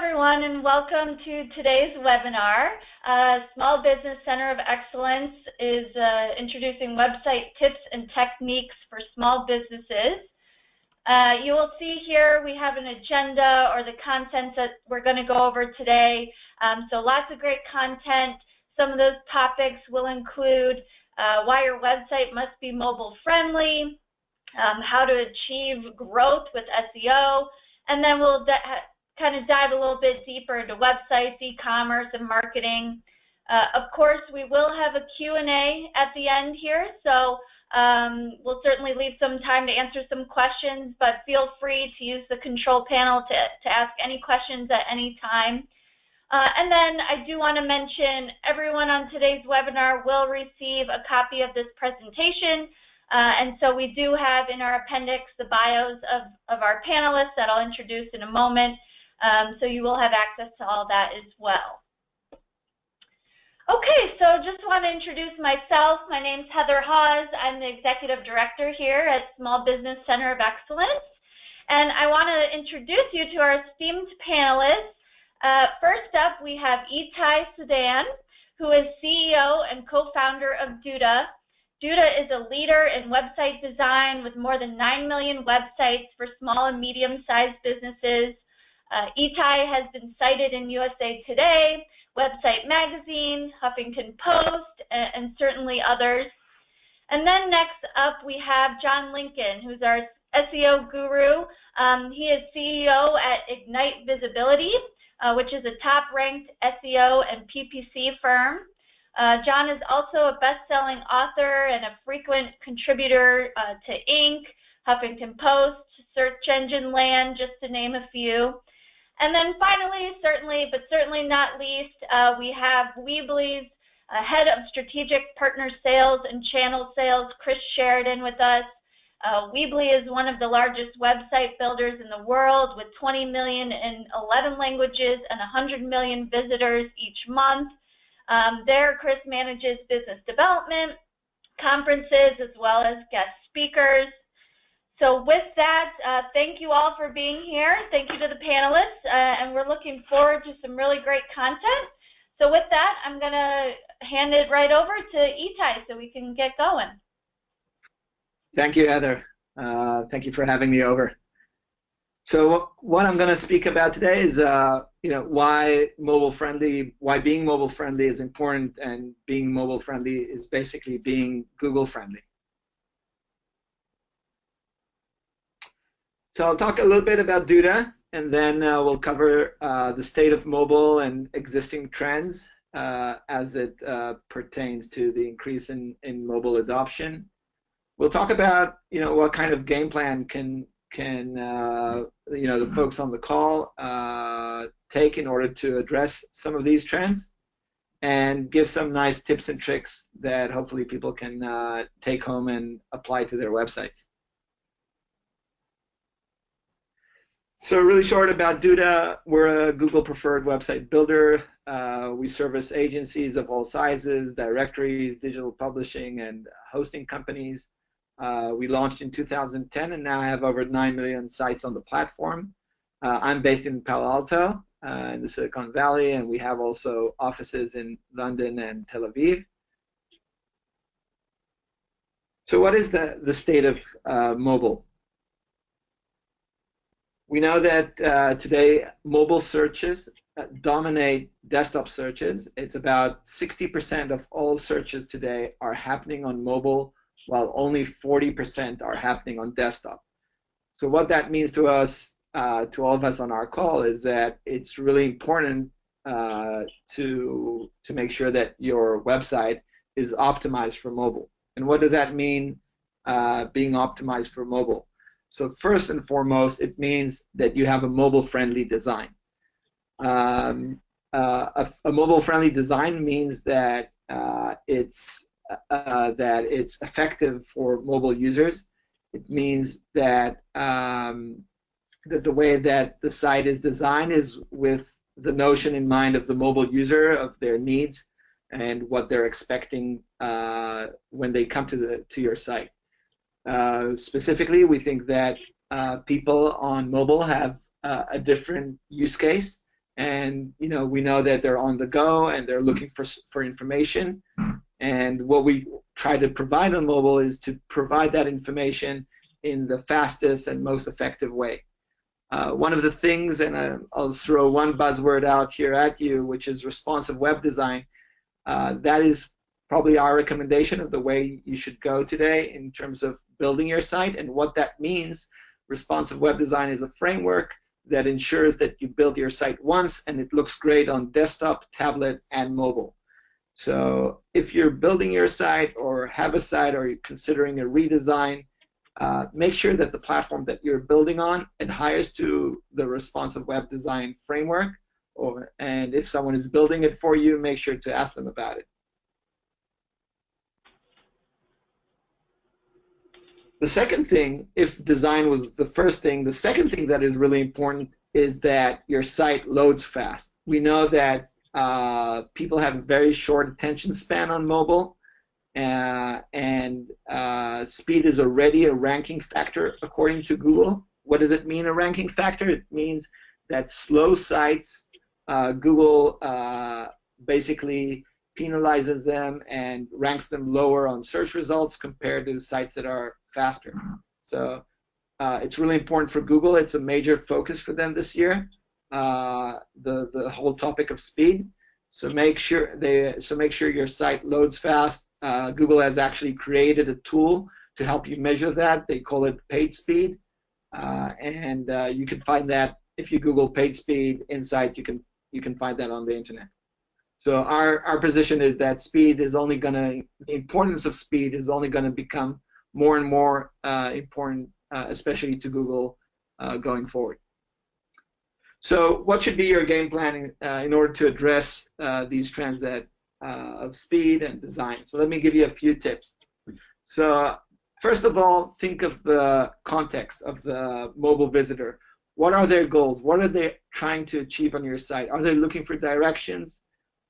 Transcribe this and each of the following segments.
everyone, and welcome to today's webinar. Small Business Center of Excellence is introducing website tips and techniques for small businesses. You will see here we have an agenda or the content that we're going to go over today. So lots of great content. Some of those topics will include why your website must be mobile friendly, how to achieve growth with SEO, and then we'll kind of dive a little bit deeper into websites, e-commerce, and marketing. Of course, we will have a Q&A at the end here, so we'll certainly leave some time to answer some questions, but feel free to use the control panel to ask any questions at any time. And then I do want to mention everyone on today's webinar will receive a copy of this presentation. And so we do have in our appendix the bios of our panelists that I'll introduce in a moment. So you will have access to all that as well. Okay, so just want to introduce myself. My name's Heather Hawes. I'm the Executive Director here at Small Business Center of Excellence. And I want to introduce you to our esteemed panelists. First up, we have Itai Sudan, who is CEO and co-founder of Duda. Duda is a leader in website design with more than 9 million websites for small and medium-sized businesses. Itai has been cited in USA Today, Website Magazine, Huffington Post, and certainly others. And then next up we have John Lincoln, who's our SEO guru. He is CEO at Ignite Visibility, which is a top-ranked SEO and PPC firm. John is also a best-selling author and a frequent contributor to Inc., Huffington Post, Search Engine Land, just to name a few. And then finally, certainly not least, we have Weebly's Head of Strategic Partner Sales and Channel Sales, Chris Sheridan, with us. Weebly is one of the largest website builders in the world with 20 million in 11 languages and 100 million visitors each month. There, Chris manages business development, conferences, as well as guest speakers. So with that, thank you all for being here. Thank you to the panelists, and we're looking forward to some really great content. So with that, I'm going to hand it right over to Itai so we can get going. Thank you, Heather. Thank you for having me over. So what I'm going to speak about today is, why being mobile friendly is important, and being mobile friendly is basically being Google friendly. So I'll talk a little bit about Duda, and then we'll cover the state of mobile and existing trends as it pertains to the increase in mobile adoption. We'll talk about what kind of game plan can the folks on the call take in order to address some of these trends, and give some nice tips and tricks that hopefully people can take home and apply to their websites. So really short about Duda, we're a Google preferred website builder. We service agencies of all sizes, directories, digital publishing, and hosting companies. We launched in 2010 and now have over 9 million sites on the platform. I'm based in Palo Alto in the Silicon Valley, and we have also offices in London and Tel Aviv. So what is the state of mobile? We know that today mobile searches dominate desktop searches. It's about 60% of all searches today are happening on mobile, while only 40% are happening on desktop. So what that means to us, to all of us on our call, is that it's really important to make sure that your website is optimized for mobile. And what does that mean, being optimized for mobile? So first and foremost, it means that you have a mobile-friendly design. A mobile-friendly design means that it's effective for mobile users. It means that that the way that the site is designed is with the notion in mind of the mobile user, of their needs, and what they're expecting when they come to your site. Specifically, we think that people on mobile have a different use case and we know that they're on the go and they're looking for information. And what we try to provide on mobile is to provide that information in the fastest and most effective way. One of the things, and I'll throw one buzzword out here at you, which is responsive web design. That is probably our recommendation of the way you should go today in terms of building your site. And what that means, responsive web design is a framework that ensures that you build your site once and it looks great on desktop, tablet, and mobile. So if you're building your site or have a site or you're considering a redesign, make sure that the platform that you're building on adheres to the responsive web design framework, and if someone is building it for you, make sure to ask them about it. The second thing, if design was the first thing, the second thing that is really important is that your site loads fast. We know that people have a very short attention span on mobile, and speed is already a ranking factor according to Google. What does it mean, a ranking factor? It means that slow sites, Google basically penalizes them and ranks them lower on search results compared to sites that are faster. So it's really important for Google. It's a major focus for them this year, the whole topic of speed. So make sure your site loads fast. Google has actually created a tool to help you measure that. They call it page speed, and you can find that if you Google page speed insight. You can find that on the internet. So our position is that the importance of speed is only going to become more and more important, especially to Google going forward. So what should be your game plan in order to address these trends of speed and design? So let me give you a few tips. So first of all, think of the context of the mobile visitor. What are their goals? What are they trying to achieve on your site? Are they looking for directions?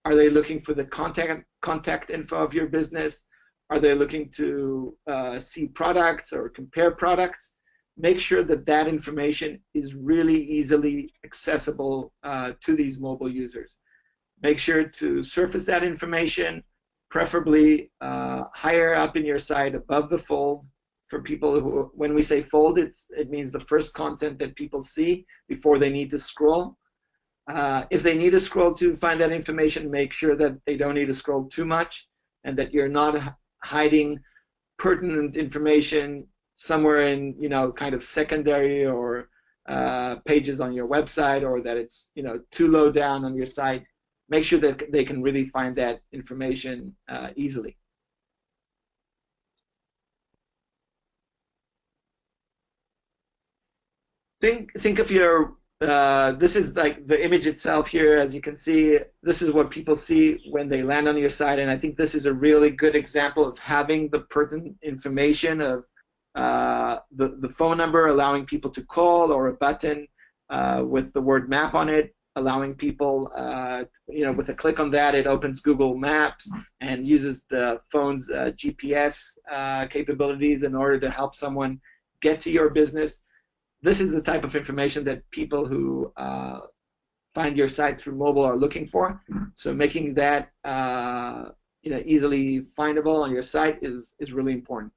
Are they looking for the contact info of your business? Are they looking to see products or compare products? Make sure that that information is really easily accessible to these mobile users. Make sure to surface that information, preferably higher up in your site, above the fold. For people who, when we say fold, it means the first content that people see before they need to scroll. If they need to scroll to find that information, make sure that they don't need to scroll too much and that you're not hiding pertinent information somewhere in, kind of secondary or pages on your website, or that it's, too low down on your site. Make sure that they can really find that information easily. Think of your, this is like the image itself here. As you can see, this is what people see when they land on your site, and I think this is a really good example of having the pertinent information of the phone number, allowing people to call, or a button with the word map on it, allowing people, with a click on that, it opens Google Maps and uses the phone's GPS capabilities in order to help someone get to your business. This is the type of information that people who find your site through mobile are looking for. So making that easily findable on your site is really important.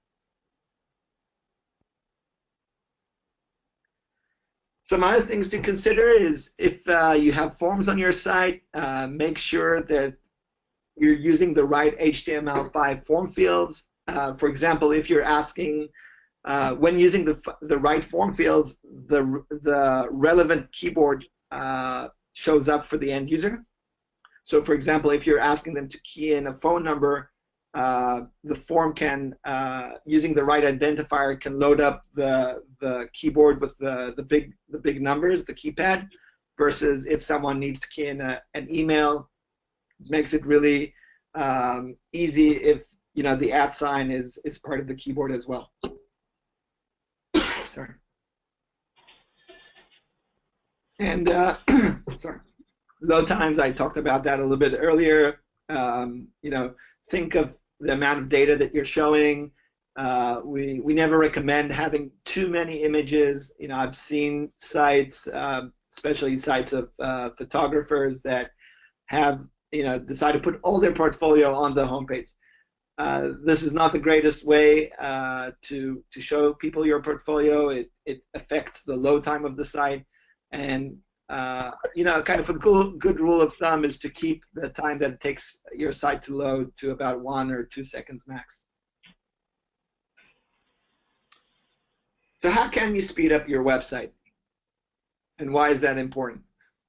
Some other things to consider is if you have forms on your site, make sure that you're using the right HTML5 form fields. For example, if you're asking, when using the right form fields, the relevant keyboard shows up for the end user. So for example, if you're asking them to key in a phone number, the form can, using the right identifier, can load up the keyboard with the big numbers, the keypad, versus if someone needs to key in an email, makes it really easy if the @ sign is part of the keyboard as well. Sorry. And sorry, load times, I talked about that a little bit earlier. Think of the amount of data that you're showing. We never recommend having too many images. I've seen sites, especially sites of photographers that have decide to put all their portfolio on the homepage. This is not the greatest way to show people your portfolio. It affects the load time of the site, and kind of a good rule of thumb is to keep the time that it takes your site to load to about 1 or 2 seconds max. So how can you speed up your website, and why is that important?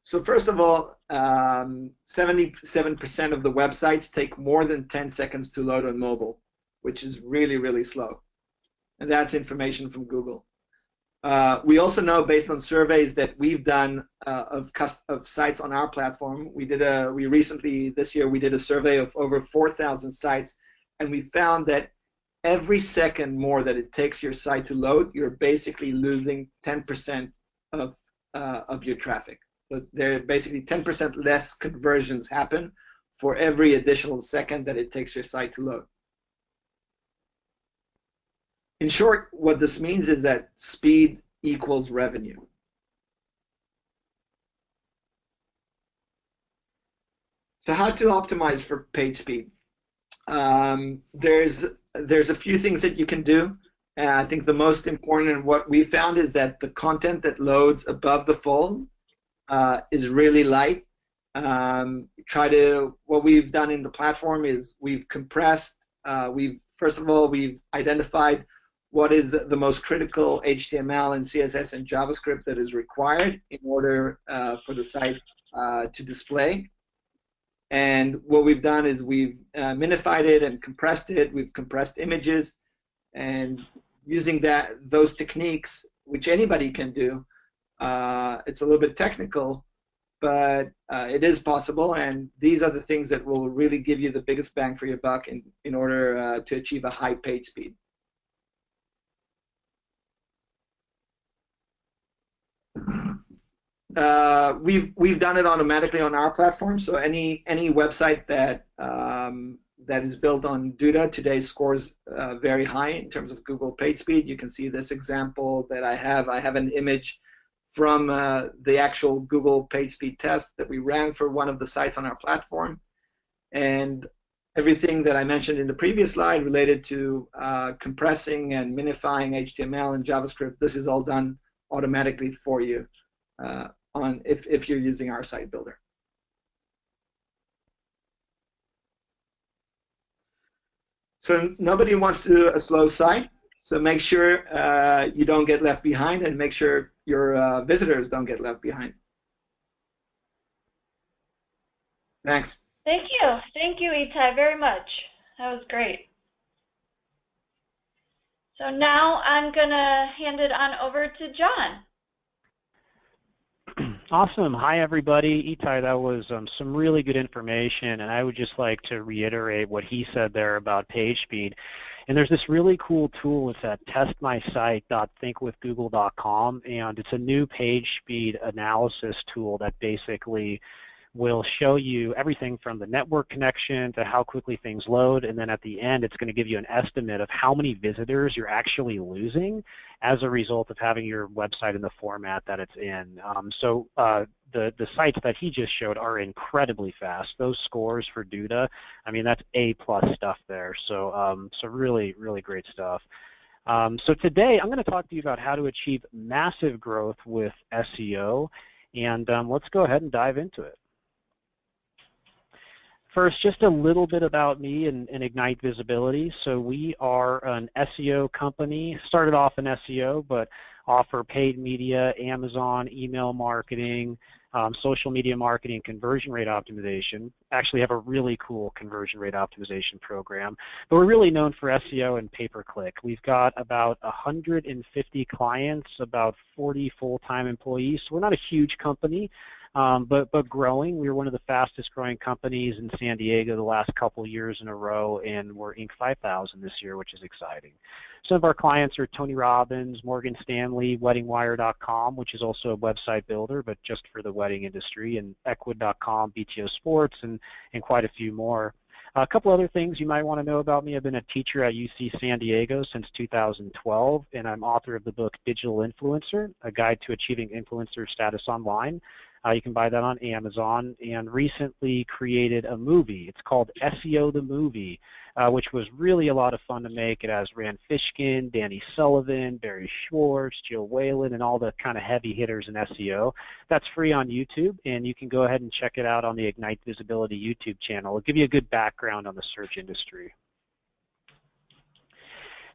So first of all, 77% of the websites take more than 10 seconds to load on mobile, which is really, really slow. And that's information from Google. We also know, based on surveys that we've done of sites on our platform, we recently, this year, we did a survey of over 4,000 sites, and we found that every second more that it takes your site to load, you're basically losing 10% of your traffic. So there are basically 10% less conversions happen for every additional second that it takes your site to load. In short, what this means is that speed equals revenue. So how to optimize for page speed? There's a few things that you can do. I think the most important and what we found is that the content that loads above the fold is really light. What we've done in the platform is we've compressed, first of all, we've identified what is the most critical HTML and CSS and JavaScript that is required in order for the site to display. And what we've done is we've minified it and compressed it. We've compressed images, and using those techniques, which anybody can do, it's a little bit technical, but it is possible, and these are the things that will really give you the biggest bang for your buck in order to achieve a high page speed. We've done it automatically on our platform, so any website that is built on Duda today scores very high in terms of Google page speed. You can see this example that I have. I have an image from the actual Google page speed test that we ran for one of the sites on our platform, and everything that I mentioned in the previous slide related to compressing and minifying HTML and JavaScript, this is all done automatically for you if you're using our site builder. So nobody wants to do a slow site, so make sure you don't get left behind, and make sure your visitors don't get left behind. Thanks. Thank you, Itai, very much. That was great. So now I'm going to hand it on over to John. Awesome. Hi, everybody. Itai, that was some really good information, and I would just like to reiterate what he said there about page speed. And there's this really cool tool. It's at testmysite.thinkwithgoogle.com, and it's a new page speed analysis tool that basically will show you everything from the network connection to how quickly things load, and then at the end it's going to give you an estimate of how many visitors you're actually losing as a result of having your website in the format that it's in. The sites that he just showed are incredibly fast. Those scores for Duda, I mean, that's A+ stuff there. So really, really great stuff. So today I'm going to talk to you about how to achieve massive growth with SEO, and let's go ahead and dive into it. First, just a little bit about me and Ignite Visibility. So we are an SEO company, started off in SEO, but offer paid media, Amazon, email marketing, social media marketing, conversion rate optimization. Actually have a really cool conversion rate optimization program. But we're really known for SEO and pay-per-click. We've got about 150 clients, about 40 full-time employees. So we're not a huge company. But growing. We were one of the fastest growing companies in San Diego the last couple years in a row, and we're Inc. 5000 this year, which is exciting. Some of our clients are Tony Robbins, Morgan Stanley, WeddingWire.com, which is also a website builder, but just for the wedding industry, and Equid.com, BTO Sports, and quite a few more. A couple other things you might want to know about me. I've been a teacher at UC San Diego since 2012, and I'm author of the book Digital Influencer, A Guide to Achieving Influencer Status Online. You can buy that on Amazon, and recently created a movie. It's called SEO the Movie, which was really a lot of fun to make. It has Rand Fishkin, Danny Sullivan, Barry Schwartz, Jill Whalen, and all the kind of heavy hitters in SEO. That's free on YouTube, and you can go ahead and check it out on the Ignite Visibility YouTube channel. It'll give you a good background on the search industry.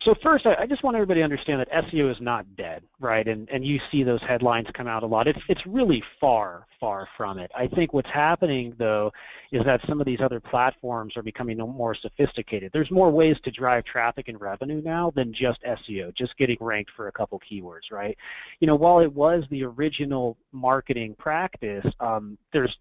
So first, I just want everybody to understand that SEO is not dead, right? And you see those headlines come out a lot. It's really far, far from it. I think what's happening, though, is that some of these other platforms are becoming more sophisticated. There's more ways to drive traffic and revenue now than just SEO, just getting ranked for a couple keywords, right? You know, while it was the original marketing practice, there's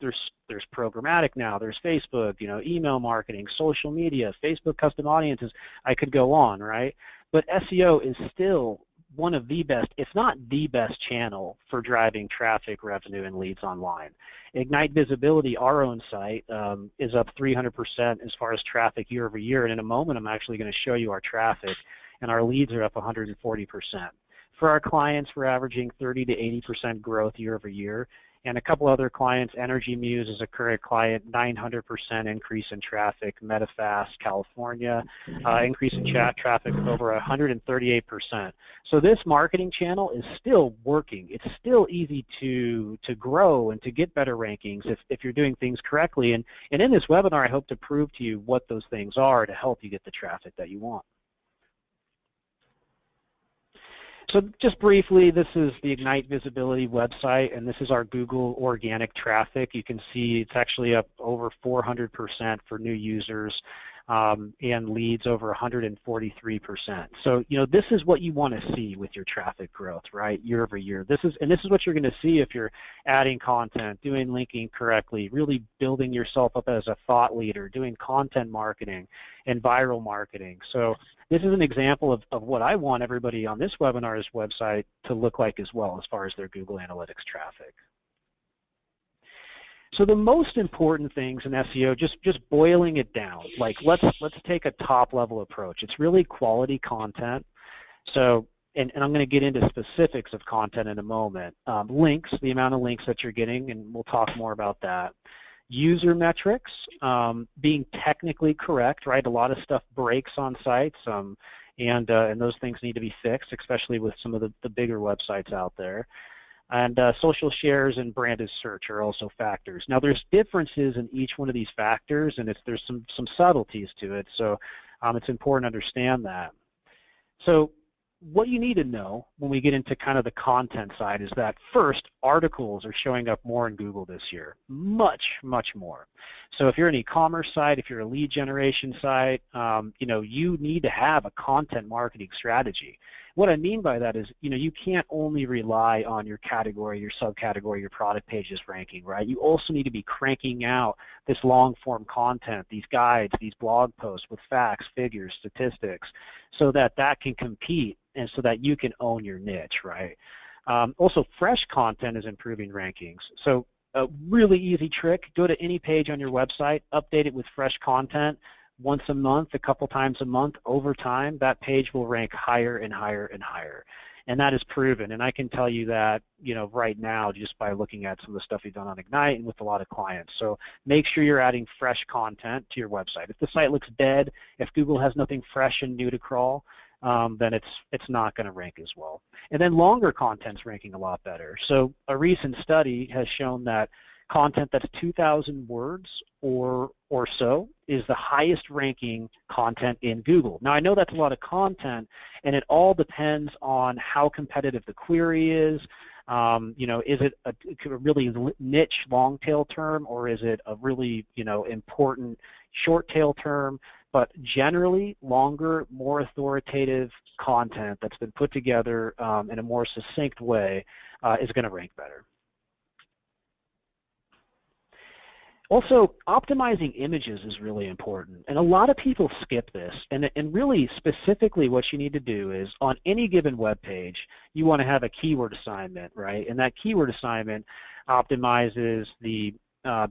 programmatic now. There's Facebook, you know, email marketing, social media, Facebook custom audiences. I could go on, right? But SEO is still one of the best, if not the best channel for driving traffic, revenue, and leads online. Ignite Visibility, our own site, is up 300% as far as traffic year over year. And in a moment, I'm actually going to show you our traffic, and our leads are up 140%. For our clients, we're averaging 30 to 80% growth year over year. And a couple other clients, Energy Muse is a current client, 900% increase in traffic. MetaFast, California, increase in chat traffic of over 138%. So this marketing channel is still working. It's still easy to grow and to get better rankings if you're doing things correctly. And in this webinar, I hope to prove to you what those things are to help you get the traffic that you want. So just briefly, this is the Ignite Visibility website, and this is our Google organic traffic. You can see it's actually up over 400% for new users, and leads over 143%. So, you know, this is what you want to see with your traffic growth, right, year over year. This is what you're going to see if you're adding content, doing linking correctly, really building yourself up as a thought leader, doing content marketing and viral marketing. So this is an example of what I want everybody on this webinar's website to look like as well as far as their Google Analytics traffic. So the most important things in SEO, just boiling it down, like let's take a top level approach. It's really quality content. So, and I'm going to get into specifics of content in a moment. Links, the amount of links that you're getting, and we'll talk more about that. User metrics, being technically correct, right? A lot of stuff breaks on sites, and those things need to be fixed, especially with some of the bigger websites out there. And social shares and branded search are also factors. Now, there's differences in each one of these factors, and there's some subtleties to it, so it's important to understand that. So what you need to know when we get into kind of the content side is that, first, articles are showing up more in Google this year, much, much more. So if you're an e-commerce site, if you're a lead generation site, you know, you need to have a content marketing strategy. What I mean by that is, you know, you can't only rely on your category, your subcategory, your product pages ranking, right? You also need to be cranking out this long-form content, these guides, these blog posts with facts, figures, statistics, so that can compete and so that you can own your niche, right? Also, fresh content is improving rankings. So a really easy trick, go to any page on your website, update it with fresh content once a month, a couple times a month. Over time, that page will rank higher and higher and higher. And that is proven. And I can tell you that, you know, right now just by looking at some of the stuff we've done on Ignite and with a lot of clients. So make sure you're adding fresh content to your website. If the site looks dead, if Google has nothing fresh and new to crawl, then it's not going to rank as well. And then longer content's ranking a lot better. So a recent study has shown that content that's 2,000 words or so is the highest ranking content in Google. Now, I know that's a lot of content, and it all depends on how competitive the query is. You know, is it a really niche long tail term, or is it a really, you know, important short tail term? But generally, longer, more authoritative content that's been put together in a more succinct way is going to rank better. Also, optimizing images is really important, and a lot of people skip this. And really, specifically, what you need to do is, on any given web page, you want to have a keyword assignment, right? And that keyword assignment optimizes the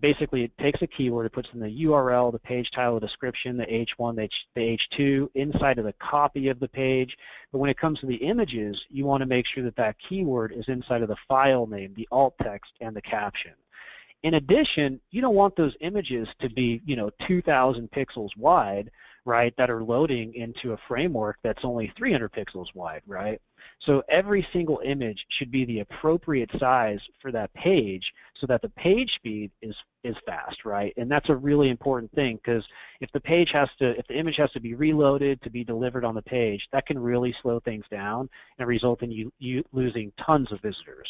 basically it takes a keyword, it puts in the URL, the page title, the description, the H1, the H2 inside of the copy of the page. But when it comes to the images, you want to make sure that that keyword is inside of the file name, the alt text, and the caption. In addition, you don't want those images to be, 2,000 pixels wide, right, that are loading into a framework that's only 300 pixels wide, right? So every single image should be the appropriate size for that page so that the page speed is fast, right? And that's a really important thing, because if the image has to be reloaded to be delivered on the page, that can really slow things down and result in you losing tons of visitors.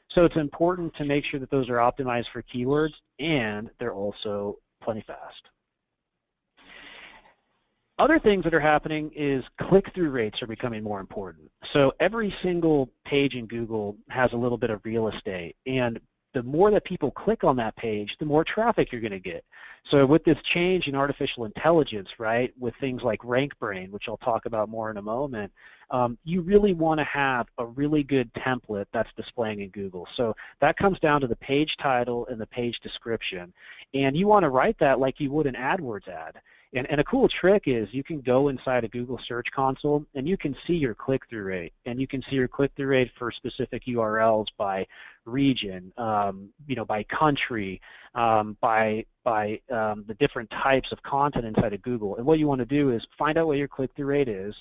So it's important to make sure that those are optimized for keywords and they're also plenty fast. Other things that are happening is click-through rates are becoming more important. So every single page in Google has a little bit of real estate, and the more that people click on that page, the more traffic you're going to get. So with this change in artificial intelligence, right, with things like RankBrain, which I'll talk about more in a moment, you really want to have a really good template that's displaying in Google. So that comes down to the page title and the page description. And you want to write that like you would an AdWords ad. And a cool trick is you can go inside a Google Search Console and you can see your click-through rate. And you can see your click-through rate for specific URLs by region, by country, by the different types of content inside of Google. And what you want to do is find out what your click-through rate is,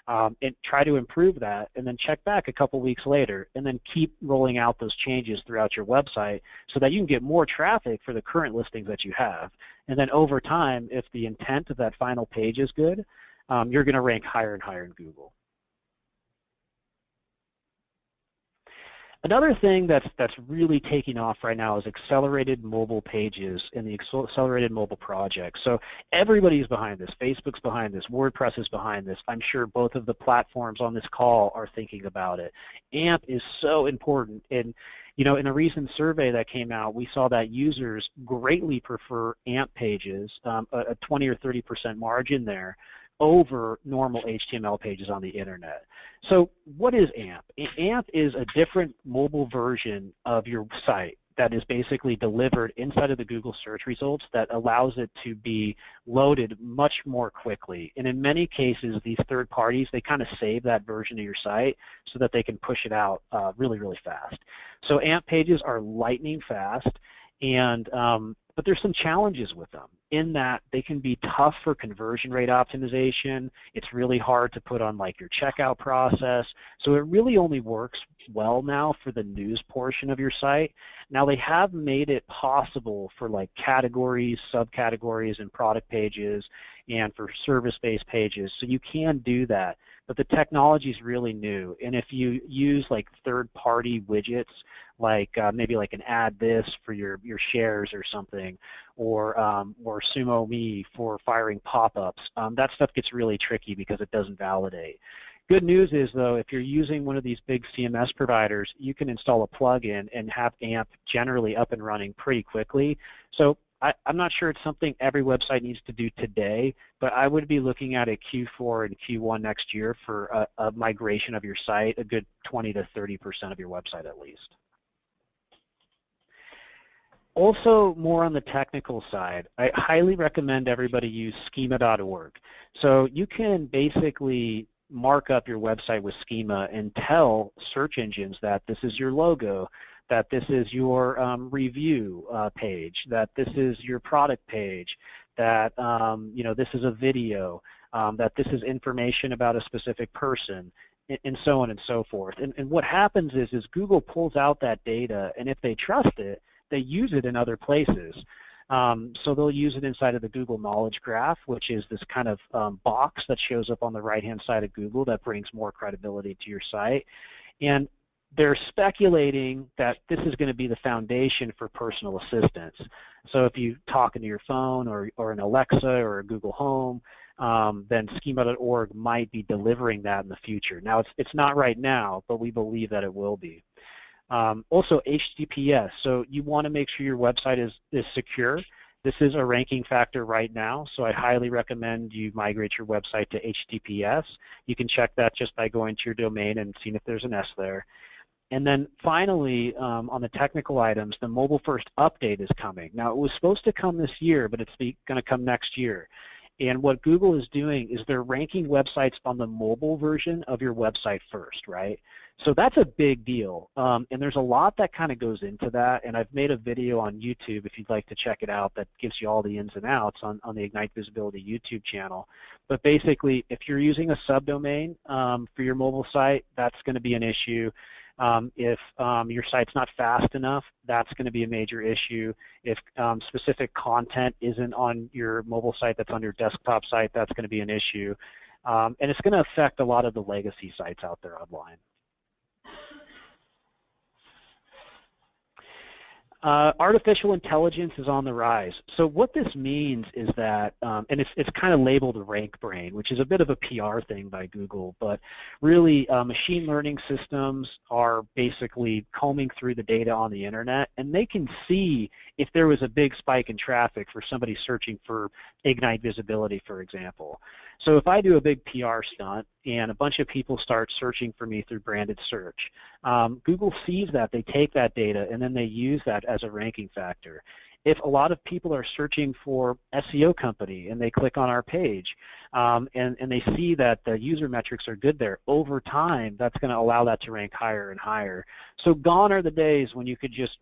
and try to improve that, and then check back a couple weeks later, and then keep rolling out those changes throughout your website so that you can get more traffic for the current listings that you have. And then over time, if the intent of that final page is good, you're going to rank higher and higher in Google. Another thing that's really taking off right now is accelerated mobile pages and the accelerated mobile projects. So everybody's behind this. Facebook's behind this. WordPress is behind this. I'm sure both of the platforms on this call are thinking about it. AMP is so important. And in a recent survey that came out, we saw that users greatly prefer AMP pages, a 20 or 30% margin there, over normal HTML pages on the internet. So what is AMP? AMP is a different mobile version of your site that is basically delivered inside of the Google search results that allows it to be loaded much more quickly. And in many cases, these third parties, they kind of save that version of your site so that they can push it out really, really fast. So AMP pages are lightning fast, and but there's some challenges with them in that they can be tough for conversion rate optimization. It's really hard to put on like your checkout process. So it really only works well now for the news portion of your site. Now they have made it possible for like categories, subcategories, and product pages, and for service-based pages. So you can do that. But the technology is really new, and if you use like third-party widgets, like maybe like an add this for your shares or something, or Sumo Me for firing pop-ups, that stuff gets really tricky because it doesn't validate. Good news is, though, if you're using one of these big CMS providers, you can install a plugin and have AMP generally up and running pretty quickly. So I'm not sure it's something every website needs to do today, but I would be looking at a Q4 and Q1 next year for a migration of your site, a good 20 to 30% of your website at least. Also, more on the technical side, I highly recommend everybody use schema.org. So you can basically mark up your website with schema and tell search engines that this is your logo, that this is your review page, that this is your product page, that this is a video, that this is information about a specific person, and so on and so forth. And what happens is Google pulls out that data, and if they trust it, they use it in other places. So they'll use it inside of the Google Knowledge Graph, which is this kind of box that shows up on the right-hand side of Google that brings more credibility to your site. And they're speculating that this is going to be the foundation for personal assistance. So if you talk into your phone or an Alexa or a Google Home, then schema.org might be delivering that in the future. Now, it's not right now, but we believe that it will be. Also, HTTPS. So you want to make sure your website is secure. This is a ranking factor right now, so I highly recommend you migrate your website to HTTPS. You can check that just by going to your domain and seeing if there's an S there. And then finally, on the technical items, the mobile first update is coming. Now, it was supposed to come this year, but it's going to come next year. And what Google is doing is they're ranking websites on the mobile version of your website first, right? So that's a big deal. And there's a lot that kind of goes into that. And I've made a video on YouTube, if you'd like to check it out, that gives you all the ins and outs on the Ignite Visibility YouTube channel. But basically, if you're using a subdomain for your mobile site, that's going to be an issue. If your site's not fast enough, that's going to be a major issue. If specific content isn't on your mobile site that's on your desktop site, that's going to be an issue. And it's going to affect a lot of the legacy sites out there online. Artificial intelligence is on the rise. So what this means is that, and it's kind of labeled rank brain, which is a bit of a PR thing by Google, but really machine learning systems are basically combing through the data on the internet, and they can see if there was a big spike in traffic for somebody searching for Ignite Visibility, for example. So if I do a big PR stunt and a bunch of people start searching for me through branded search, Google sees that, they take that data, and then they use that as a ranking factor. If a lot of people are searching for SEO company and they click on our page and they see that the user metrics are good there, over time that's going to allow that to rank higher and higher. So gone are the days when you could just,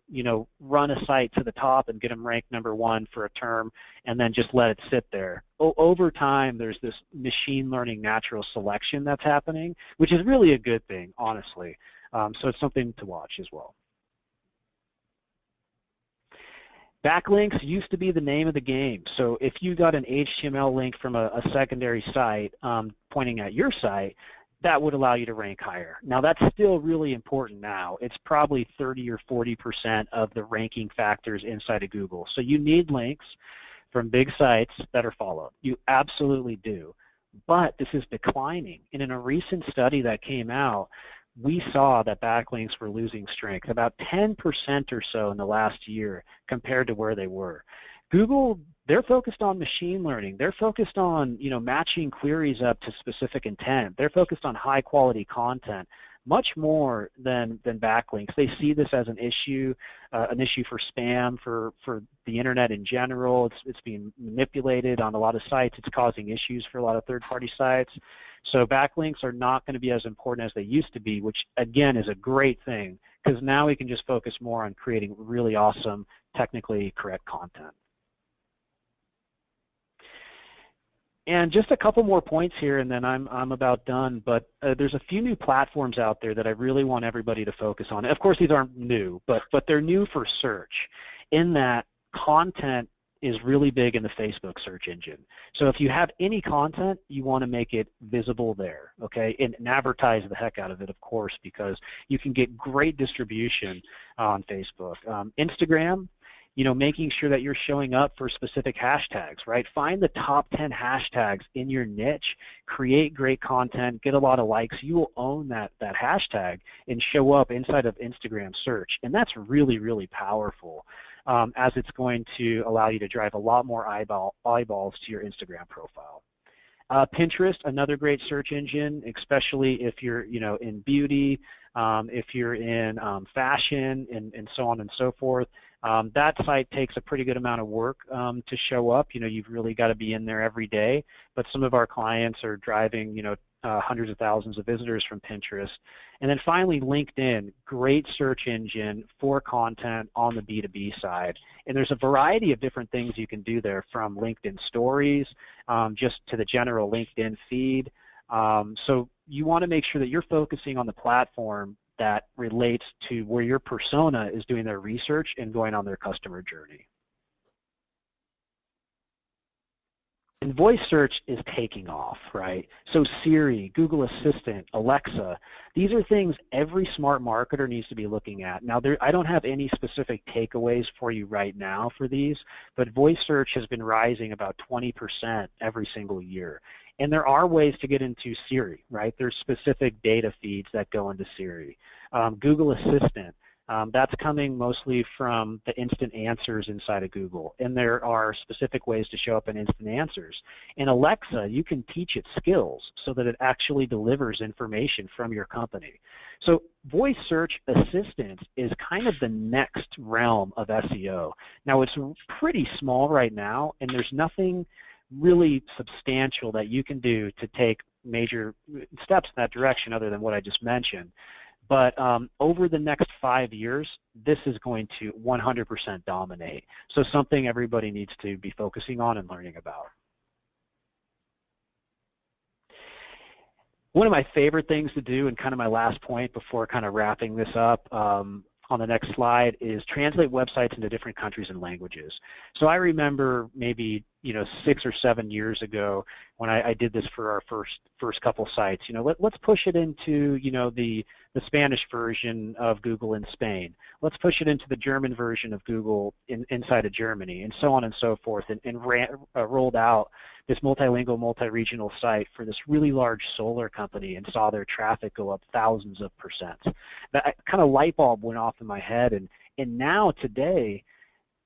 run a site to the top and get them ranked #1 for a term and then just let it sit there. Over time there's this machine learning natural selection that's happening, which is really a good thing, honestly. So it's something to watch as well. Backlinks used to be the name of the game. So if you got an HTML link from a secondary site pointing at your site, that would allow you to rank higher. Now that's still really important now. It's probably 30 or 40% of the ranking factors inside of Google. So you need links from big sites that are followed. You absolutely do. But this is declining. And in a recent study that came out, we saw that backlinks were losing strength, about 10% or so in the last year compared to where they were. Google, they're focused on machine learning. They're focused on matching queries up to specific intent. They're focused on high quality content, much more than backlinks. They see this as an issue for spam, for the internet in general. It's being manipulated on a lot of sites. It's causing issues for a lot of third-party sites. So backlinks are not going to be as important as they used to be, which again is a great thing, because now we can just focus more on creating really awesome, technically correct content. And just a couple more points here, and then I'm about done. But there's a few new platforms out there that I really want everybody to focus on. Of course, these aren't new, but they're new for search, in that content is really big in the Facebook search engine. So if you have any content, you want to make it visible there, okay? And advertise the heck out of it, of course, because you can get great distribution on Facebook. Instagram, making sure that you're showing up for specific hashtags, right? Find the top 10 hashtags in your niche, create great content, get a lot of likes. You will own that hashtag and show up inside of Instagram search. And that's really, really powerful, as it's going to allow you to drive a lot more eyeballs to your Instagram profile. Pinterest, another great search engine, especially if you're in beauty, if you're in fashion, and so on and so forth. That site takes a pretty good amount of work to show up. You've really got to be in there every day. But some of our clients are driving hundreds of thousands of visitors from Pinterest. And then finally, LinkedIn, great search engine for content on the B2B side. And there's a variety of different things you can do there, from LinkedIn stories just to the general LinkedIn feed. So you want to make sure that you're focusing on the platform that relates to where your persona is doing their research and going on their customer journey. And voice search is taking off, right? So Siri, Google Assistant, Alexa, these are things every smart marketer needs to be looking at. Now, I don't have any specific takeaways for you right now for these, but voice search has been rising about 20% every single year. And there are ways to get into Siri, right? There's specific data feeds that go into Siri. Google Assistant, That's coming mostly from the instant answers inside of Google, and there are specific ways to show up in instant answers. In Alexa, you can teach it skills so that it actually delivers information from your company. So voice search assistant is kind of the next realm of SEO. Now, it's pretty small right now, and there's nothing really substantial that you can do to take major steps in that direction other than what I just mentioned. But over the next 5 years, this is going to 100% dominate. So something everybody needs to be focusing on and learning about. One of my favorite things to do, and kind of my last point before kind of wrapping this up on the next slide, is translate websites into different countries and languages. So I remember maybe 6 or 7 years ago when I did this for our first couple sites. Let's push it into the Spanish version of Google in Spain. Let's push it into the German version of Google inside of Germany, and so on and so forth, and rolled out this multilingual, multi-regional site for this really large solar company and saw their traffic go up thousands of percent. That kind of light bulb went off in my head, and now today,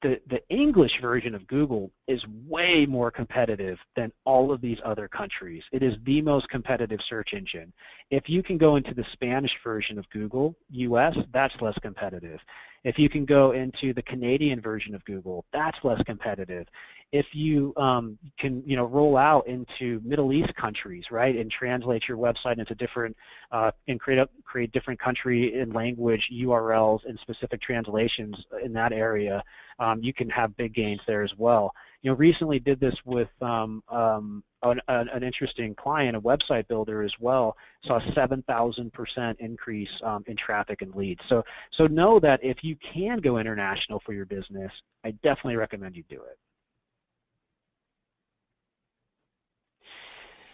the English version of Google is way more competitive than all of these other countries. It is the most competitive search engine. If you can go into the Spanish version of Google, US, that's less competitive. If you can go into the Canadian version of Google, that's less competitive. If you can roll out into Middle East countries, right, and translate your website into different and create different country and language URLs and specific translations in that area, you can have big gains there as well. Recently did this with an interesting client, a website builder as well, saw a 7,000% increase in traffic and leads. So know that if you can go international for your business, I definitely recommend you do it.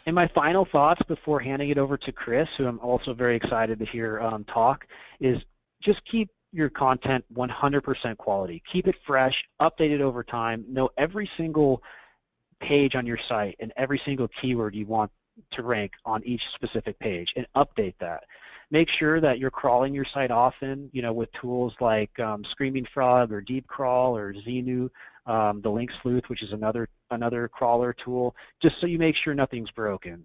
And my final thoughts before handing it over to Chris, who I'm also very excited to hear talk, is just keep your content 100% quality. Keep it fresh, update it over time. Know every single page on your site and every single keyword you want to rank on each specific page, and update that. Make sure that you're crawling your site often, with tools like Screaming Frog or Deep Crawl or Xenu, the Link Sleuth, which is another crawler tool, just so you make sure nothing's broken.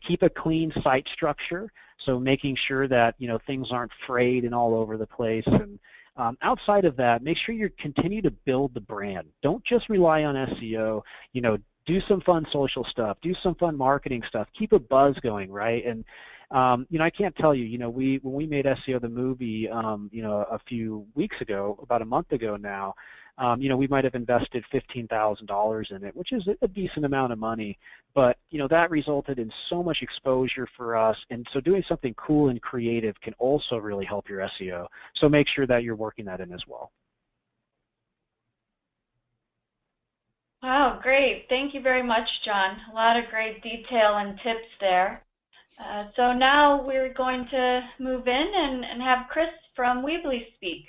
Keep a clean site structure, so making sure that things aren't frayed and all over the place. And outside of that, make sure you continue to build the brand. Don't just rely on SEO. Do some fun social stuff. Do some fun marketing stuff. Keep a buzz going, right? And I can't tell you, when we made SEO the movie, a few weeks ago, about a month ago now, we might have invested $15,000 in it, which is a decent amount of money, but that resulted in so much exposure for us, and so doing something cool and creative can also really help your SEO. So make sure that you're working that in as well. Wow, great. Thank you very much, John. A lot of great detail and tips there. So now we're going to move in and have Chris from Weebly speak.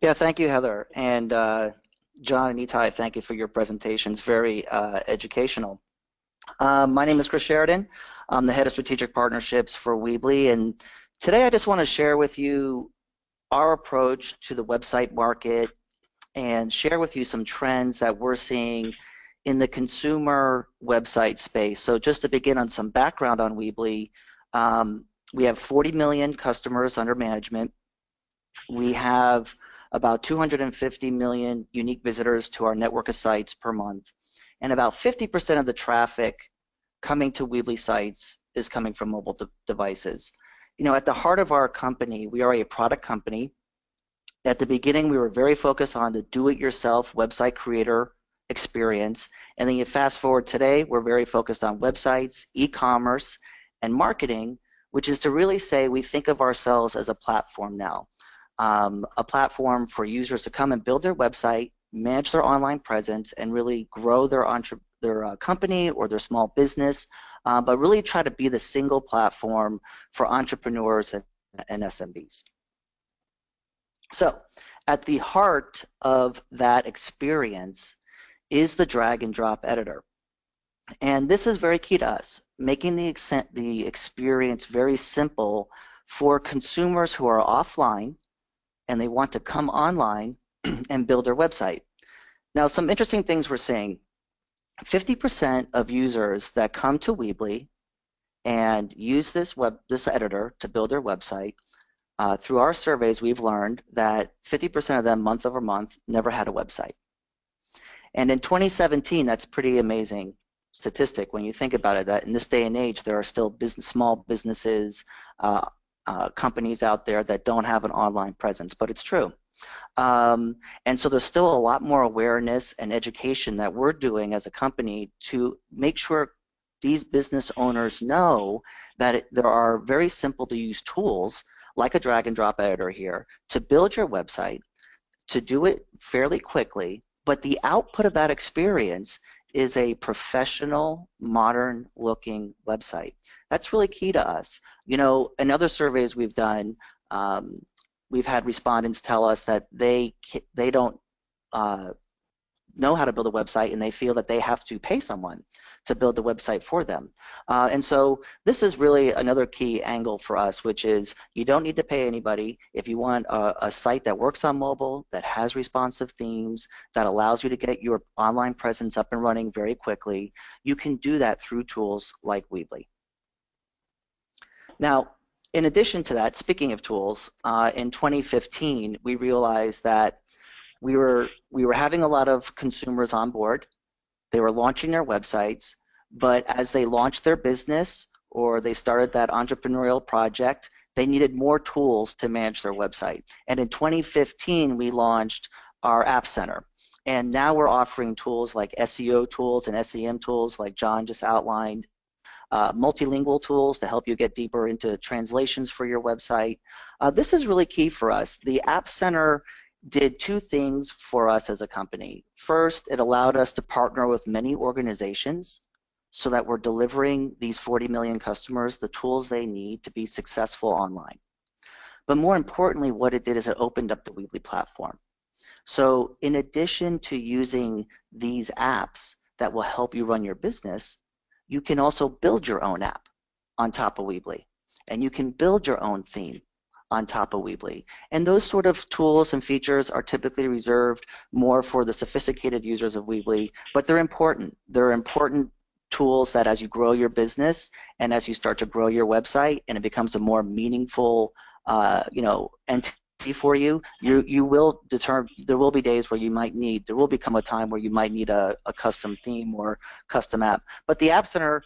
Yeah, thank you, Heather. And John and Itai, thank you for your presentations. Very educational. My name is Chris Sheridan. I'm the head of strategic partnerships for Weebly, and today I just want to share with you our approach to the website market and share with you some trends that we're seeing in the consumer website space. So just to begin on some background on Weebly, we have 40 million customers under management. We have about 250 million unique visitors to our network of sites per month, and about 50% of the traffic coming to Weebly sites is coming from mobile devices. At the heart of our company, we are a product company. At the beginning, we were very focused on the do-it-yourself website creator experience, and then you fast forward today, we're very focused on websites, e-commerce, and marketing, which is to really say we think of ourselves as a platform now. A platform for users to come and build their website, manage their online presence, and really grow their company or their small business, but really try to be the single platform for entrepreneurs and SMBs. So at the heart of that experience is the drag and drop editor. And this is very key to us, making the experience very simple for consumers who are offline and they want to come online and build their website. Now, some interesting things we're seeing. 50% of users that come to Weebly and use this editor to build their website, through our surveys, we've learned that 50% of them, month over month, never had a website. And in 2017, that's pretty amazing statistic when you think about it, that in this day and age, there are still small businesses, companies out there that don't have an online presence, but it's true. And so there's still a lot more awareness and education that we're doing as a company to make sure these business owners know that there are very simple to use tools like a drag and drop editor here to build your website, to do it fairly quickly, but the output of that experience is a professional, modern looking website. That's really key to us. You know, in other surveys we've done, we've had respondents tell us that they don't know how to build a website and they feel that they have to pay someone to build the website for them. And so this is really another key angle for us, which is you don't need to pay anybody. If you want a site that works on mobile, that has responsive themes, that allows you to get your online presence up and running very quickly, you can do that through tools like Weebly. Now, in addition to that, speaking of tools, in 2015, we realized that we were having a lot of consumers on board. They were launching their websites, but as they launched their business or they started that entrepreneurial project, they needed more tools to manage their website. And in 2015, we launched our App Center. And now we're offering tools like SEO tools and SEM tools like John just outlined, multilingual tools to help you get deeper into translations for your website. This is really key for us. The App Center did two things for us as a company. First, it allowed us to partner with many organizations so that we're delivering these 40 million customers the tools they need to be successful online. But more importantly, what it did is it opened up the Weebly platform. So in addition to using these apps that will help you run your business, you can also build your own app on top of Weebly, and you can build your own theme on top of Weebly. And those sort of tools and features are typically reserved more for the sophisticated users of Weebly, but they're important. They're important tools that as you grow your business and as you start to grow your website and it becomes a more meaningful entity for you, you will determine, there will be days where you might need, there will become a time where you might need a custom theme or custom app. But the App Center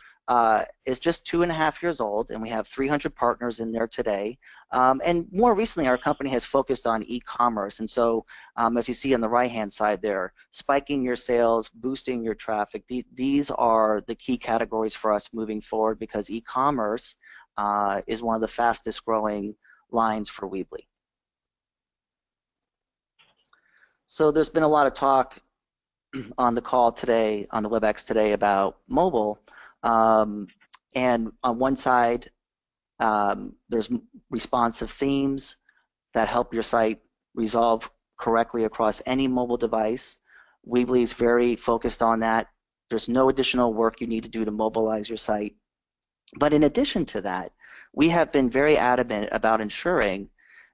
is just 2.5 years old, and we have 300 partners in there today. And more recently, our company has focused on e-commerce. And so, as you see on the right-hand side there, spiking your sales, boosting your traffic, these are the key categories for us moving forward because e-commerce is one of the fastest growing lines for Weebly. So there's been a lot of talk on the call today, on the WebEx today, about mobile. And on one side, there's responsive themes that help your site resolve correctly across any mobile device. Weebly is very focused on that. There's no additional work you need to do to mobilize your site. But in addition to that, we have been very adamant about ensuring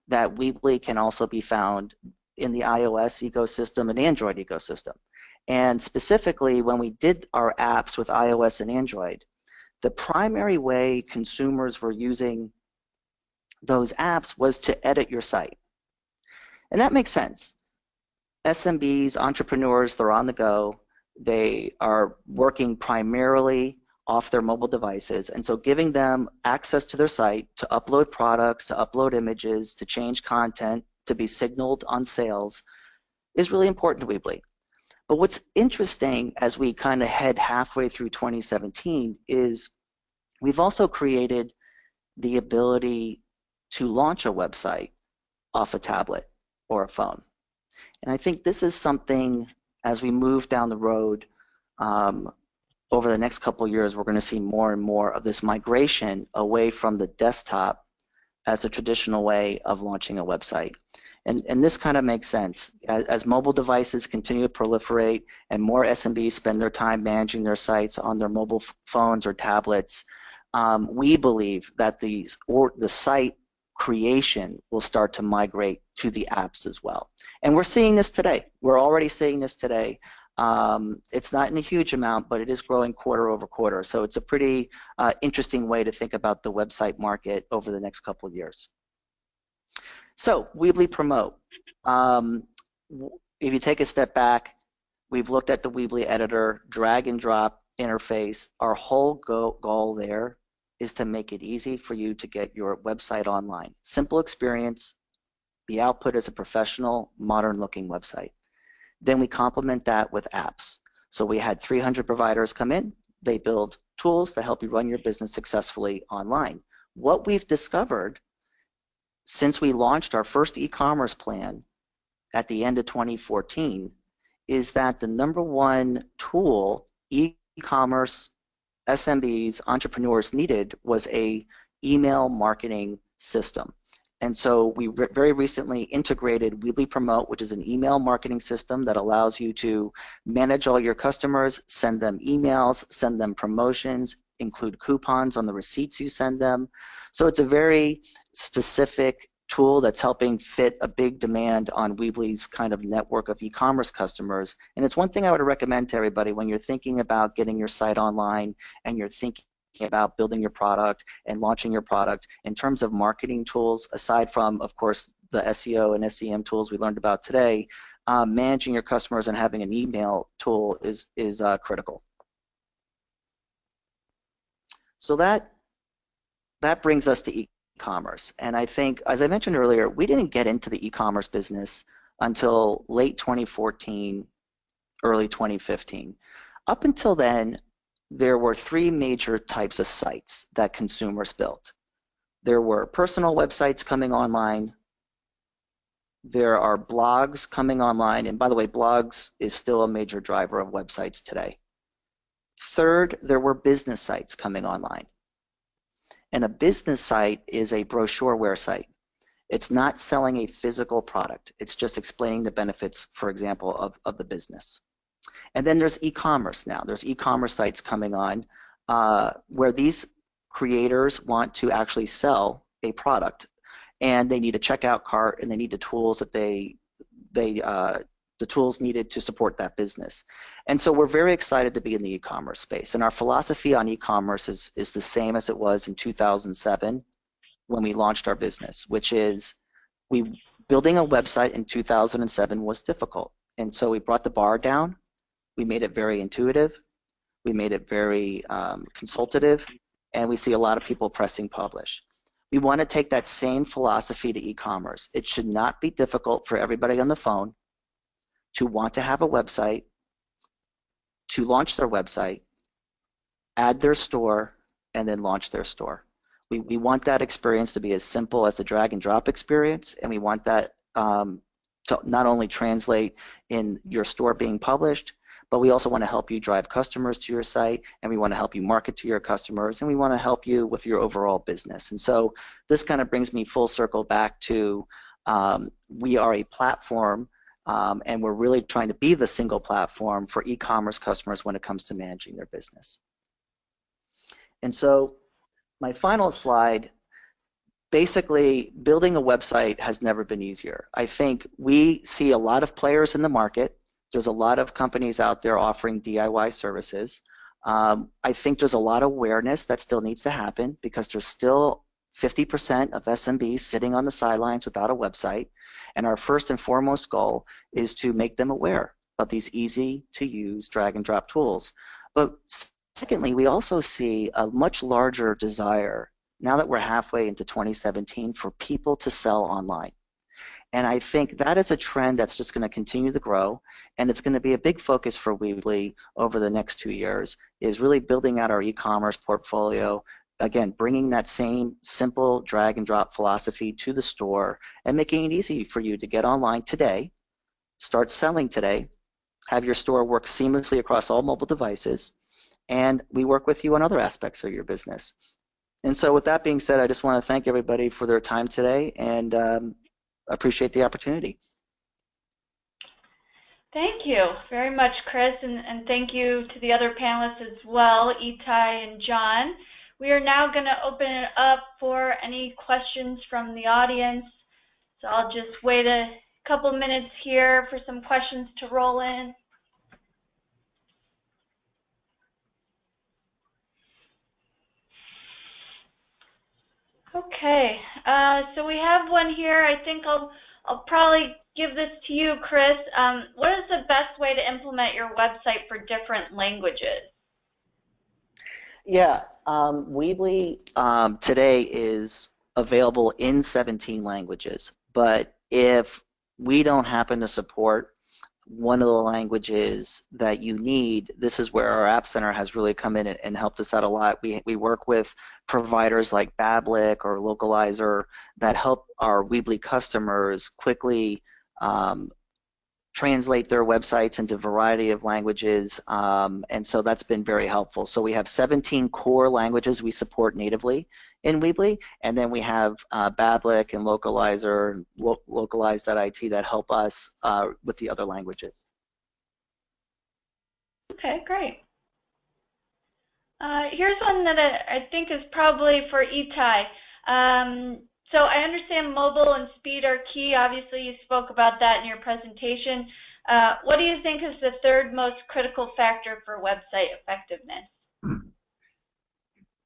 that Weebly can also be found in the iOS ecosystem and Android ecosystem. And specifically, when we did our apps with iOS and Android, the primary way consumers were using those apps was to edit your site. And that makes sense. SMBs, entrepreneurs, they're on the go. They are working primarily off their mobile devices. And so giving them access to their site to upload products, to upload images, to change content, to be signaled on sales is really important to Weebly. But what's interesting as we kind of head halfway through 2017 is we've also created the ability to launch a website off a tablet or a phone. And I think this is something, as we move down the road over the next couple of years, we're going to see more and more of this migration away from the desktop as a traditional way of launching a website. And this kind of makes sense. As mobile devices continue to proliferate and more SMBs spend their time managing their sites on their mobile phones or tablets, we believe that the site creation will start to migrate to the apps as well. And we're seeing this today. We're already seeing this today. It's not in a huge amount, but it is growing quarter over quarter. So it's a pretty interesting way to think about the website market over the next couple of years. So Weebly Promote. If you take a step back, we've looked at the Weebly editor, drag and drop interface. Our whole goal there is to make it easy for you to get your website online. Simple experience. The output is a professional, modern-looking website. Then we complement that with apps. So we had 300 providers come in. They build tools to help you run your business successfully online. What we've discovered since we launched our first e-commerce plan at the end of 2014 is that the #1 tool e-commerce SMBs, entrepreneurs needed was a email marketing system. And so we very recently integrated Weebly Promote, which is an email marketing system that allows you to manage all your customers, send them emails, send them promotions, include coupons on the receipts you send them. So it's a very specific tool that's helping fit a big demand on Weebly's kind of network of e-commerce customers. And it's one thing I would recommend to everybody when you're thinking about getting your site online and you're thinking about building your product and launching your product in terms of marketing tools, aside from, of course, the SEO and SEM tools we learned about today, managing your customers and having an email tool is critical. So that brings us to e-commerce. And I think, as I mentioned earlier, we didn't get into the e-commerce business until late 2014, early 2015. Up until then, there were 3 major types of sites that consumers built. There were personal websites coming online. There are blogs coming online. And by the way, blogs is still a major driver of websites today. Third, there were business sites coming online. And a business site is a brochureware site. It's not selling a physical product. It's just explaining the benefits, for example, of the business. And then there's e-commerce now. There's e-commerce sites coming on where these creators want to actually sell a product, and they need a checkout cart, and they need the tools that the tools needed to support that business. And so we're very excited to be in the e-commerce space. And our philosophy on e-commerce is the same as it was in 2007 when we launched our business, which is building a website in 2007 was difficult. And so we brought the bar down. We made it very intuitive. We made it very consultative. And we see a lot of people pressing publish. We want to take that same philosophy to e-commerce. It should not be difficult for everybody on the phone to want to have a website, to launch their website, add their store, and then launch their store. We want that experience to be as simple as the drag and drop experience, and we want that to not only translate in your store being published, but we also want to help you drive customers to your site, and we want to help you market to your customers, and we want to help you with your overall business. And so this kind of brings me full circle back to we are a platform, and we're really trying to be the single platform for e-commerce customers when it comes to managing their business. And so my final slide, basically building a website has never been easier. I think we see a lot of players in the market. There's a lot of companies out there offering DIY services. I think there's a lot of awareness that still needs to happen because there's still 50% of SMBs sitting on the sidelines without a website. And our first and foremost goal is to make them aware of these easy to use drag and drop tools. But secondly, we also see a much larger desire now that we're halfway into 2017 for people to sell online. And I think that is a trend that's just going to continue to grow, and it's going to be a big focus for Weebly over the next 2 years, is really building out our e-commerce portfolio, again, bringing that same simple drag and drop philosophy to the store and making it easy for you to get online today, start selling today, have your store work seamlessly across all mobile devices, and we work with you on other aspects of your business. And so with that being said, I just want to thank everybody for their time today, and appreciate the opportunity. Thank you very much, Chris, and thank you to the other panelists as well, Itai and John. we are now going to open it up for any questions from the audience. So I'll just wait a couple minutes here for some questions to roll in. Okay, so we have one here. I think I'll probably give this to you, Chris. What is the best way to implement your website for different languages? Yeah, Weebly today is available in 17 languages, but if we don't happen to support one of the languages that you need, this is where our App Center has really come in and helped us out a lot. We work with providers like Backlinks or Localizer that help our Weebly customers quickly translate their websites into a variety of languages, and so that's been very helpful. So we have 17 core languages we support natively in Weebly, and then we have Backlinks and Localizer, Localize.it that help us with the other languages. Okay, great. Here's one that I think is probably for Itai. So I understand mobile and speed are key. Obviously, you spoke about that in your presentation. What do you think is the third most critical factor for website effectiveness?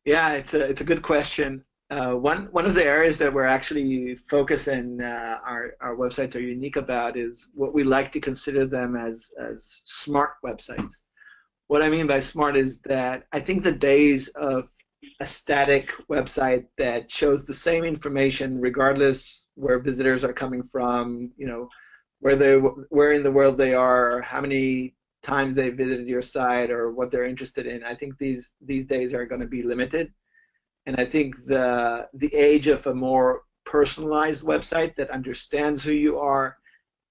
Yeah, it's a good question. One of the areas that we're actually focusing our websites are unique about is what we like to consider them as smart websites. What I mean by smart is that I think the days of a static website that shows the same information regardless where visitors are coming from, you know, where in the world they are, or how many times they visited your site, or what they're interested in. I think these days are going to be limited, and I think the age of a more personalized website that understands who you are,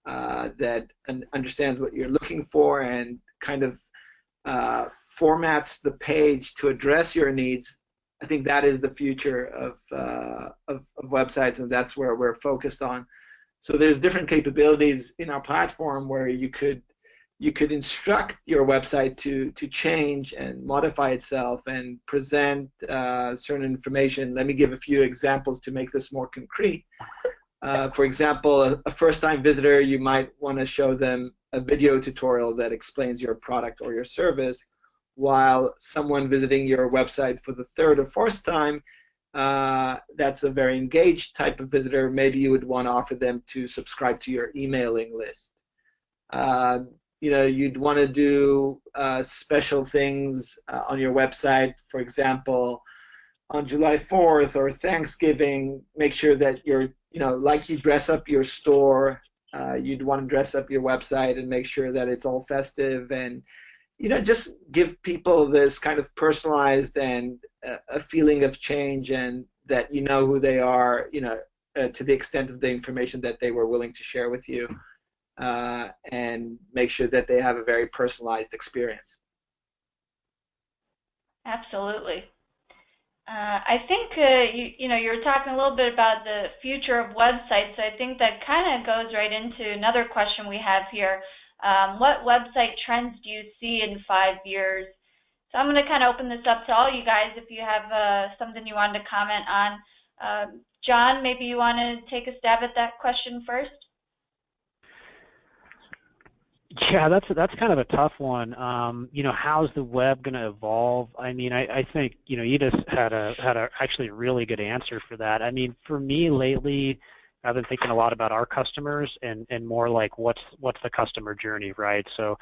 that understands what you're looking for, and kind of formats the page to address your needs. I think that is the future of websites, and that's where we're focused on. So there's different capabilities in our platform where you could instruct your website to change and modify itself and present certain information. Let me give a few examples to make this more concrete. For example, a first-time visitor, you might want to show them a video tutorial that explains your product or your service, while someone visiting your website for the third or fourth time, that's a very engaged type of visitor. Maybe you would want to offer them to subscribe to your emailing list. You know, you'd want to do special things on your website. For example, on July 4th or Thanksgiving, make sure that you're, you know, like you dress up your store, you'd want to dress up your website and make sure that it's all festive, and you know, just give people this kind of personalized and a feeling of change, and that you know who they are, you know, to the extent of the information that they were willing to share with you, and make sure that they have a very personalized experience. Absolutely. I think you know, you were talking a little bit about the future of websites. So I think that kind of goes right into another question we have here. What website trends do you see in 5 years? So I'm going to kind of open this up to all you guys if you have something you wanted to comment on. John, maybe you want to take a stab at that question first? Yeah, that's kind of a tough one. You know, how's the web going to evolve? I mean, I think, you know, you just had a actually a really good answer for that. I mean, for me lately, I've been thinking a lot about our customers and more like what's the customer journey, right? So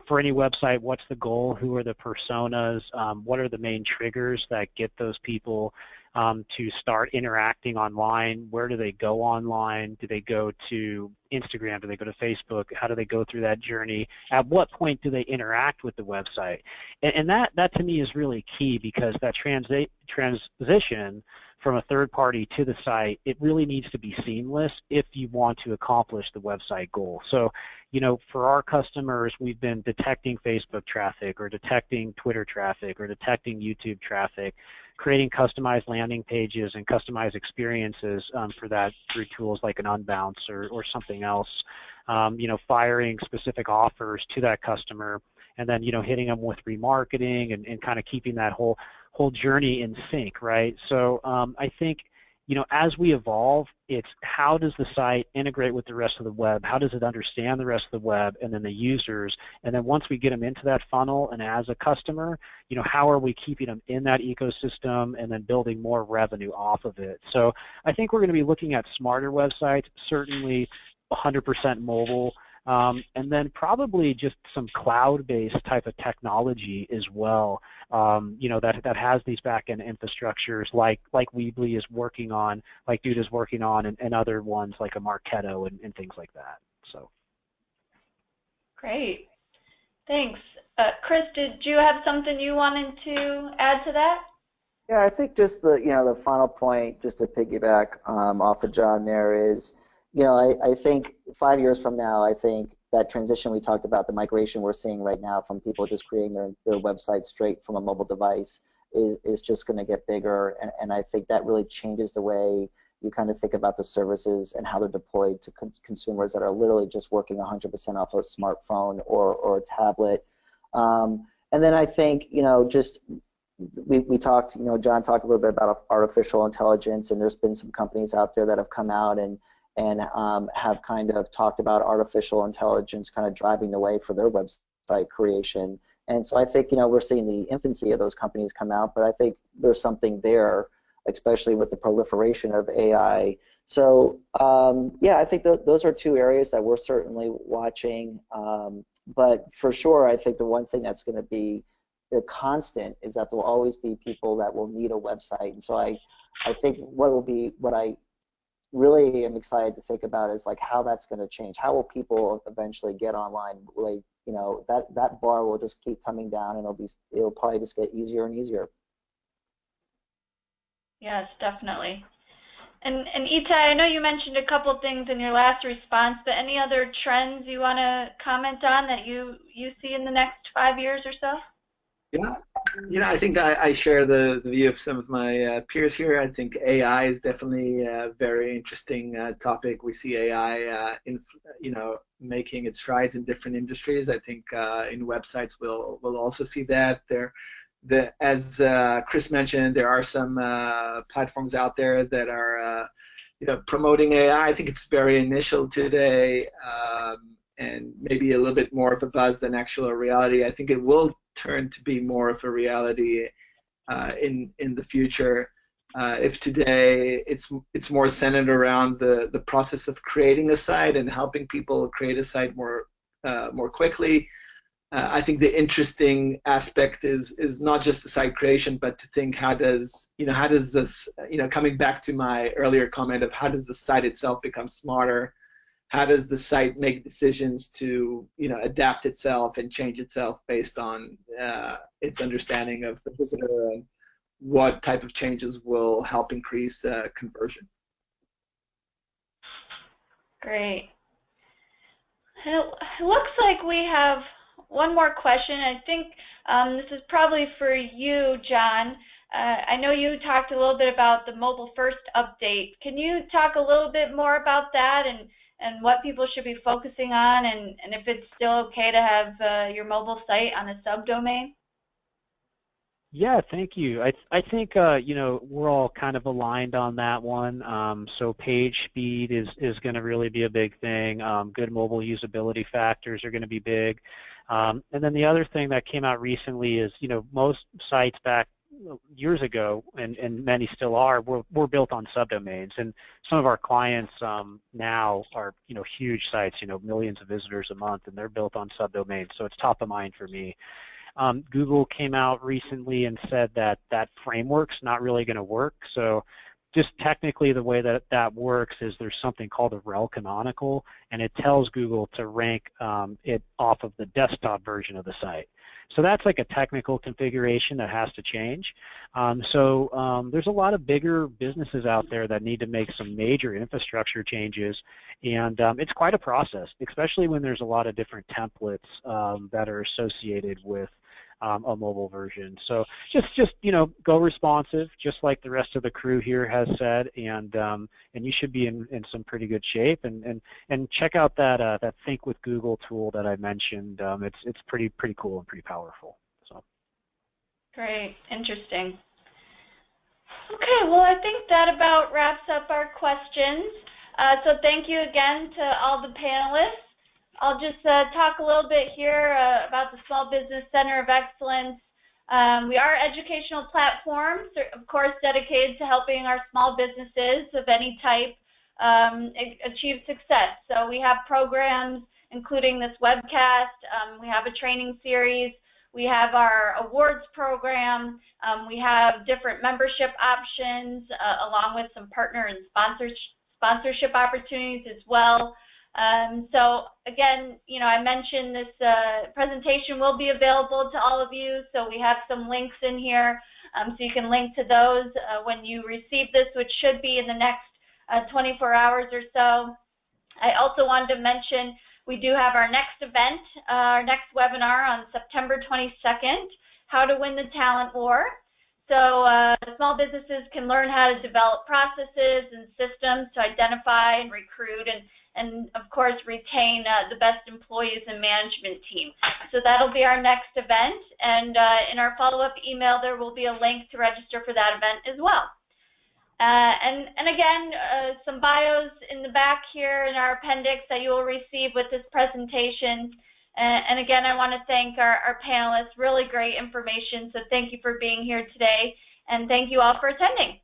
for any website, what's the goal? Who are the personas? What are the main triggers that get those people to start interacting online? Where do they go online? Do they go to Instagram? Do they go to Facebook? How do they go through that journey? At what point do they interact with the website? And that to me is really key, because that transition from a third party to the site, it really needs to be seamless if you want to accomplish the website goal. So, you know, for our customers, we've been detecting Facebook traffic, or detecting Twitter traffic, or detecting YouTube traffic, creating customized landing pages and customized experiences for that through tools like an Unbounce or something else. You know, firing specific offers to that customer, and then, you know, hitting them with remarketing and kind of keeping that whole whole journey in sync, right? So I think, as we evolve, it's how does the site integrate with the rest of the web? How does it understand the rest of the web and then the users? And then once we get them into that funnel and as a customer, how are we keeping them in that ecosystem and then building more revenue off of it? So I think we're going to be looking at smarter websites, certainly 100% mobile, and then probably just some cloud-based type of technology as well, that has these back-end infrastructures like Weebly is working on, like Dude is working on, and other ones like a Marketo and things like that. So. Great. Thanks. Chris, did you have something you wanted to add to that? Yeah, I think just the final point, just to piggyback off of John there is, I think 5 years from now, I think that transition we talked about, the migration we're seeing right now from people just creating their website straight from a mobile device is just going to get bigger, and I think that really changes the way you kind of think about the services and how they're deployed to consumers that are literally just working 100% off a smartphone or a tablet. And then I think, just we talked, John talked a little bit about artificial intelligence, and there's been some companies out there that have come out and have kind of talked about artificial intelligence kind of driving the way for their website creation. And so I think, we're seeing the infancy of those companies come out, but I think there's something there, especially with the proliferation of AI. So yeah, I think those are two areas that we're certainly watching. But for sure, I think the one thing that's going to be the constant is that there will always be people that will need a website. And so I think what I really am excited to think about is like how that's going to change. How will people eventually get online? Like, that bar will just keep coming down, and it'll probably just get easier and easier. Yes, definitely. And Itai, I know you mentioned a couple things in your last response, but any other trends you want to comment on that you see in the next 5 years or so? Yeah, I think I share the view of some of my peers here. I think AI is definitely a very interesting topic. We see AI, making its strides in different industries. I think in websites we'll also see that. As Chris mentioned, there are some platforms out there that are promoting AI. I think it's very initial today, and maybe a little bit more of a buzz than actual reality. I think it will turn to be more of a reality in the future. If today it's more centered around the process of creating a site and helping people create a site more quickly. I think the interesting aspect is not just the site creation, but to think how does this, coming back to my earlier comment of how does the site itself become smarter? How does the site make decisions to adapt itself and change itself based on its understanding of the visitor, and what type of changes will help increase conversion? Great. It looks like we have one more question. I think this is probably for you, John. I know you talked a little bit about the mobile first update. Can you talk a little bit more about that and what people should be focusing on, and if it's still okay to have your mobile site on a subdomain? Yeah, thank you. I think we're all kind of aligned on that one. So page speed is going to really be a big thing. Good mobile usability factors are going to be big. And then the other thing that came out recently is most sites back years ago, and many still are, were built on subdomains, and some of our clients now are huge sites, millions of visitors a month, and they're built on subdomains, so it's top of mind for me. Google came out recently and said that framework's not really going to work. So just technically the way that works is there's something called a rel canonical, and it tells Google to rank it off of the desktop version of the site. So that's like a technical configuration that has to change. So there's a lot of bigger businesses out there that need to make some major infrastructure changes, and it's quite a process, especially when there's a lot of different templates that are associated with a mobile version. So just go responsive, just like the rest of the crew here has said, and you should be in some pretty good shape. And check out that Think with Google tool that I mentioned. It's pretty cool and pretty powerful. So great, interesting. Okay, well, I think that about wraps up our questions. So thank you again to all the panelists. I'll just talk a little bit here about the Small Business Center of Excellence. We are an educational platform, of course, dedicated to helping our small businesses of any type achieve success. So we have programs including this webcast. We have a training series. We have our awards program. We have different membership options along with some partner and sponsorship opportunities as well. So again, I mentioned this presentation will be available to all of you. So we have some links in here, so you can link to those when you receive this, which should be in the next 24 hours or so. I also wanted to mention we do have our next event, our next webinar on September 22nd, How to Win the Talent War. So small businesses can learn how to develop processes and systems to identify and recruit and of course, retain the best employees and management team. So that'll be our next event. And in our follow-up email, there will be a link to register for that event as well. And again, some bios in the back here in our appendix that you will receive with this presentation. And again, I want to thank our panelists. Really great information. So thank you for being here today. And thank you all for attending.